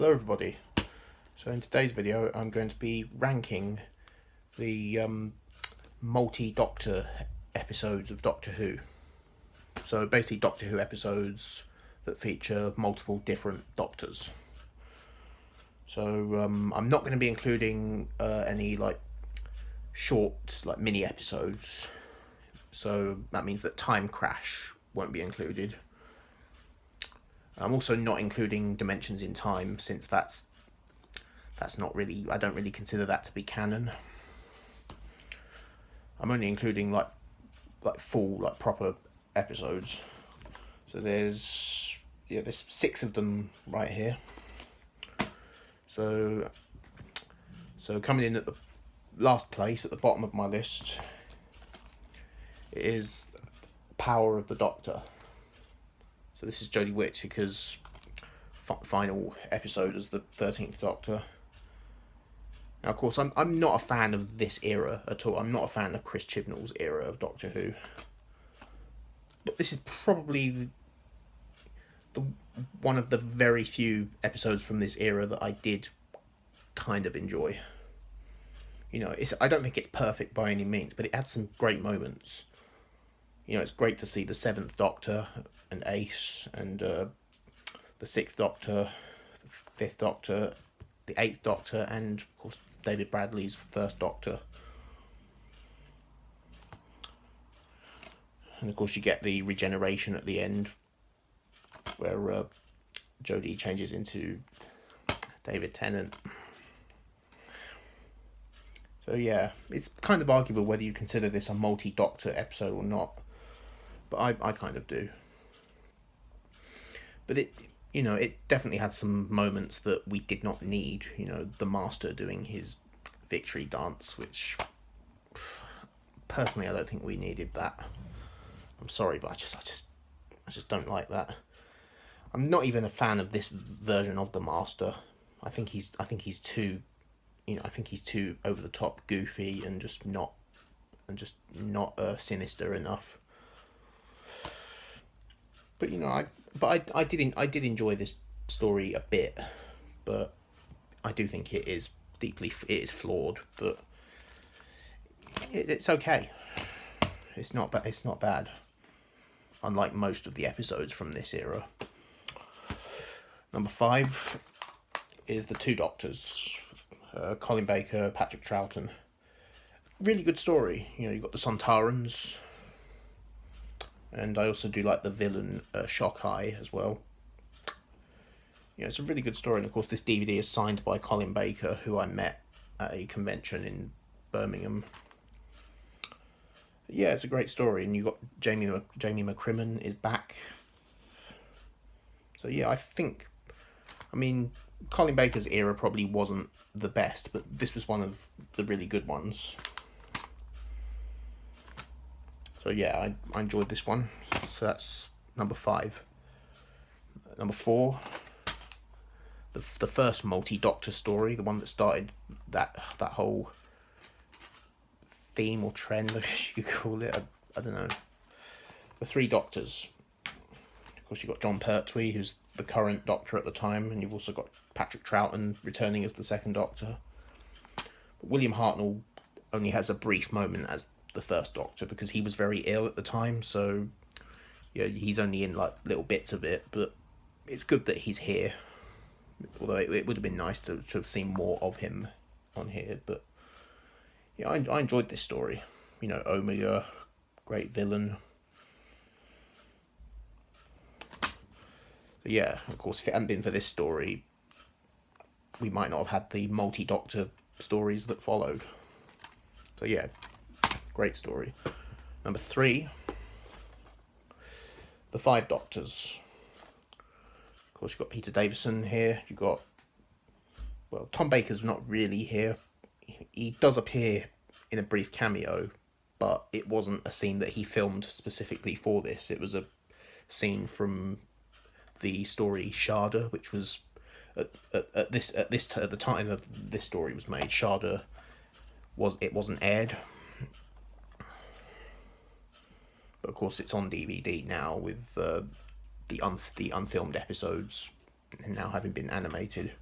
Hello everybody. So in today's video I'm going to be ranking the multi-Doctor episodes of Doctor Who. So basically Doctor Who episodes that feature multiple different Doctors. So I'm not going to be including any short mini episodes. So that means that Time Crash won't be included. I'm also not including Dimensions in Time, since that's not really, I don't really consider that to be canon. I'm only including full proper episodes. So there's 6 of them right here. So coming in at the last place at the bottom of my list is Power of the Doctor. So this is Jodie Whittaker's final episode as the 13th Doctor. Now, of course, I'm not a fan of this era at all. I'm not a fan of Chris Chibnall's era of Doctor Who. But this is probably one of the very few episodes from this era that I did kind of enjoy. I don't think it's perfect by any means, but it had some great moments. It's great to see the 7th Doctor and Ace and the 6th Doctor, the 5th Doctor, the 8th Doctor, and of course David Bradley's 1st Doctor. And of course you get the regeneration at the end, where Jodie changes into David Tennant. So yeah, it's kind of arguable whether you consider this a multi-Doctor episode or not, but I kind of do. But it definitely had some moments that we did not need. The Master doing his victory dance, which personally I don't think we needed that. I'm sorry, but I just don't like that. I'm not even a fan of this version of the Master. I think he's too, over the top, goofy, and just not sinister enough. But I did enjoy this story a bit, but I do think it is flawed, but it's okay. It's not bad. Unlike most of the episodes from this era. Number 5 is the 2 Doctors, Colin Baker, Patrick Troughton. Really good story. You've got the Sontarans. And I also do like the villain, Shock Eye, as well. It's a really good story. And of course, this DVD is signed by Colin Baker, who I met at a convention in Birmingham. Yeah, it's a great story. And you've got Jamie McCrimmon is back. So yeah, Colin Baker's era probably wasn't the best, but this was one of the really good ones. So yeah, I enjoyed this one. So that's number 5. Number 4, the first multi-Doctor story, the one that started that whole theme or trend, I guess you could call it. I don't know. The 3 Doctors. Of course, you've got Jon Pertwee, who's the current Doctor at the time, and you've also got Patrick Troughton returning as the 2nd Doctor. But William Hartnell only has a brief moment as the 1st Doctor, because he was very ill at the time, so he's only in little bits of it, but it's good that he's here, although it would have been nice to have seen more of him on here. But yeah, I enjoyed this story. Omega, great villain. But yeah, of course, if it hadn't been for this story, we might not have had the multi-Doctor stories that followed. So yeah, great story. Number 3, the 5 Doctors. Of course, you've got Peter Davison here. You've got, Tom Baker's not really here. He does appear in a brief cameo, but it wasn't a scene that he filmed specifically for this. It was a scene from the story Shada, which was at the time of this story was made. Shada wasn't aired. But of course, it's on DVD now with the unfilmed episodes now having been animated.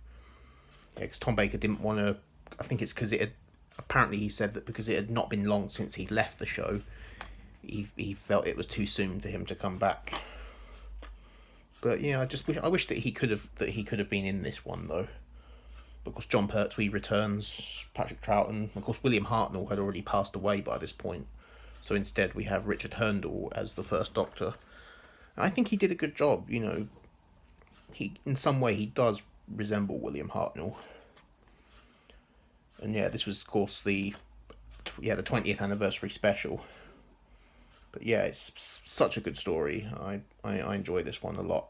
Yeah, because Tom Baker didn't want to. I think it's because it had. Apparently, he said that because it had not been long since he'd left the show, he felt it was too soon for him to come back. But yeah, I wish that he could have been in this one though, because John Pertwee returns, Patrick Troughton, of course William Hartnell had already passed away by this point, so instead we have Richard Hurndall as the first Doctor. I think he did a good job. He in some way he does resemble William Hartnell. And yeah, this was of course the 20th anniversary special. But yeah, it's such a good story. I enjoy this one a lot.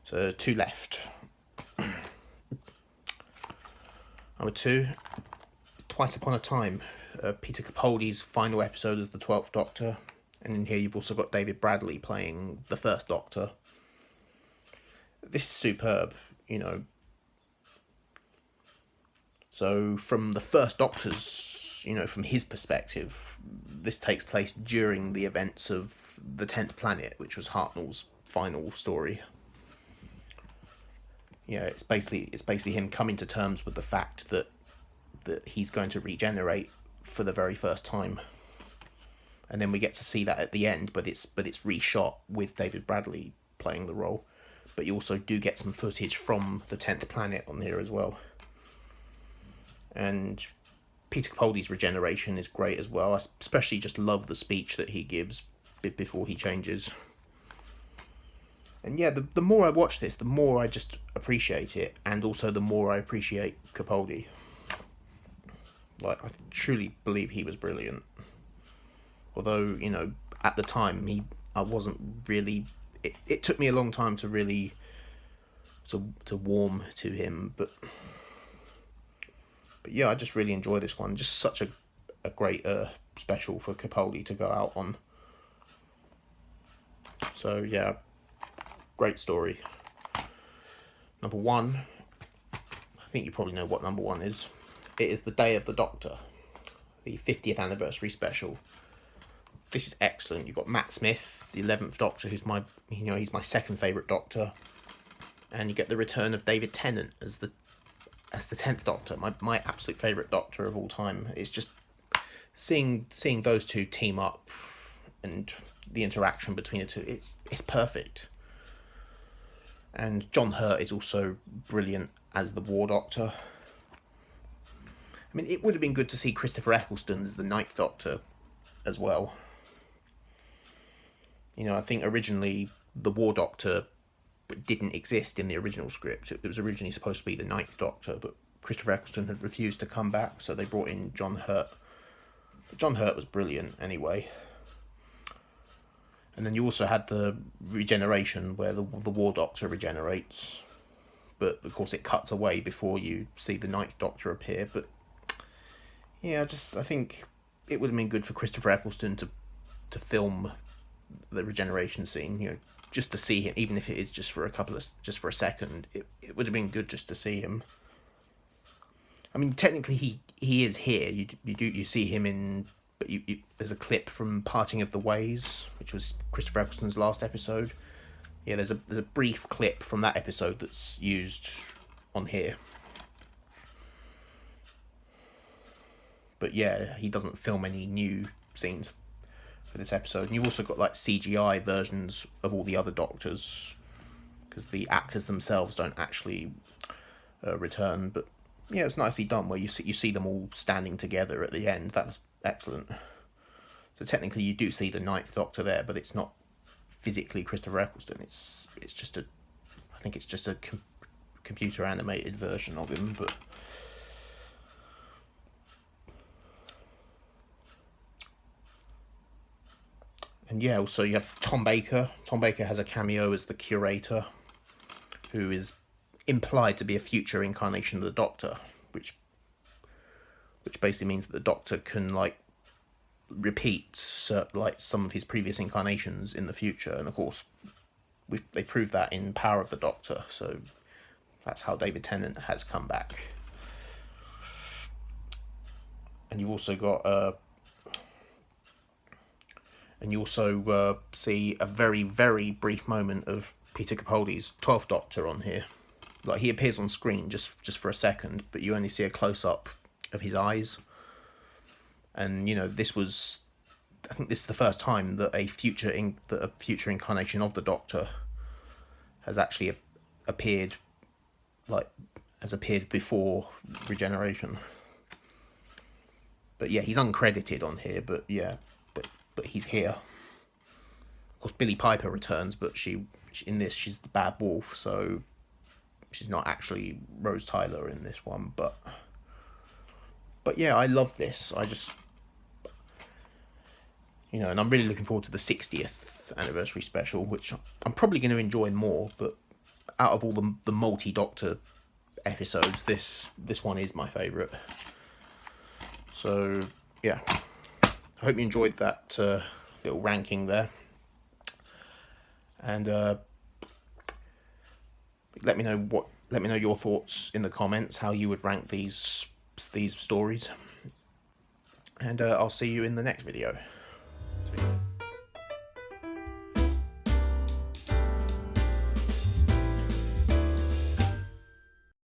So 2 left. Number 2, Twice Upon a Time. Peter Capaldi's final episode as the 12th Doctor. And in here you've also got David Bradley playing the first Doctor. This is superb, So from the first Doctor's, from his perspective, this takes place during the events of the 10th Planet, which was Hartnell's final story. Yeah, it's basically him coming to terms with the fact that he's going to regenerate for the very first time. And then we get to see that at the end, but it's reshot with David Bradley playing the role. But you also do get some footage from the 10th Planet on here as well. And Peter Capaldi's regeneration is great as well. I especially just love the speech that he gives before he changes. And yeah, the more I watch this, the more I just appreciate it, and also the more I appreciate Capaldi. Like, I truly believe he was brilliant. Although, at the time, I wasn't really... It took me a long time to really... to warm to him, but yeah, I just really enjoy this one. Just such a great special for Capaldi to go out on. So, yeah, great story. Number 1, I think you probably know what number 1 is. It is The Day of the Doctor, the 50th anniversary special. This is excellent. You've got Matt Smith, the 11th Doctor, who's he's my second favourite Doctor. And you get the return of David Tennant as the 10th Doctor, my absolute favourite Doctor of all time. It's just seeing those two team up and the interaction between the two, it's perfect. And John Hurt is also brilliant as the War Doctor. I mean, it would have been good to see Christopher Eccleston as the 9th Doctor as well. I think originally the War Doctor didn't exist in the original script. It was originally supposed to be the 9th Doctor, but Christopher Eccleston had refused to come back, so they brought in John Hurt. But John Hurt was brilliant anyway. And then you also had the regeneration, where the War Doctor regenerates, but of course it cuts away before you see the 9th Doctor appear. But yeah, I think it would have been good for Christopher Eccleston to film the regeneration scene, just to see him, even if it is just for a second. It would have been good just to see him. I mean, technically he is here. You see him in, but there's a clip from Parting of the Ways, which was Christopher Eccleston's last episode. Yeah, there's a brief clip from that episode that's used on here. But yeah, he doesn't film any new scenes for this episode. And you've also got like CGI versions of all the other Doctors, because the actors themselves don't actually return. But yeah, it's nicely done where you see them all standing together at the end. That was excellent. So technically you do see the 9th Doctor there, but it's not physically Christopher Eccleston. I think it's just a computer animated version of him, but and yeah, also you have Tom Baker. Tom Baker has a cameo as the Curator, who is implied to be a future incarnation of the Doctor, which basically means that the Doctor can repeat some of his previous incarnations in the future. And of course, they proved that in Power of the Doctor, so that's how David Tennant has come back. And you've also got see a very, very brief moment of Peter Capaldi's 12th Doctor on here. Like, he appears on screen just for a second, but you only see a close-up of his eyes. And, you know, I think this is the first time that a future incarnation of the Doctor has actually appeared, like, has appeared before Regeneration. But yeah, he's uncredited on here, but yeah, but he's here. Of course, Billie Piper returns, but in this she's the Bad Wolf, so she's not actually Rose Tyler in this one. But yeah, I love this. I just, you know, and I'm really looking forward to the 60th anniversary special, which I'm probably going to enjoy more. But out of all the multi-Doctor episodes, this one is my favourite. So yeah, I hope you enjoyed that little ranking there, and let me know your thoughts in the comments, how you would rank these stories, and I'll see you in the next video.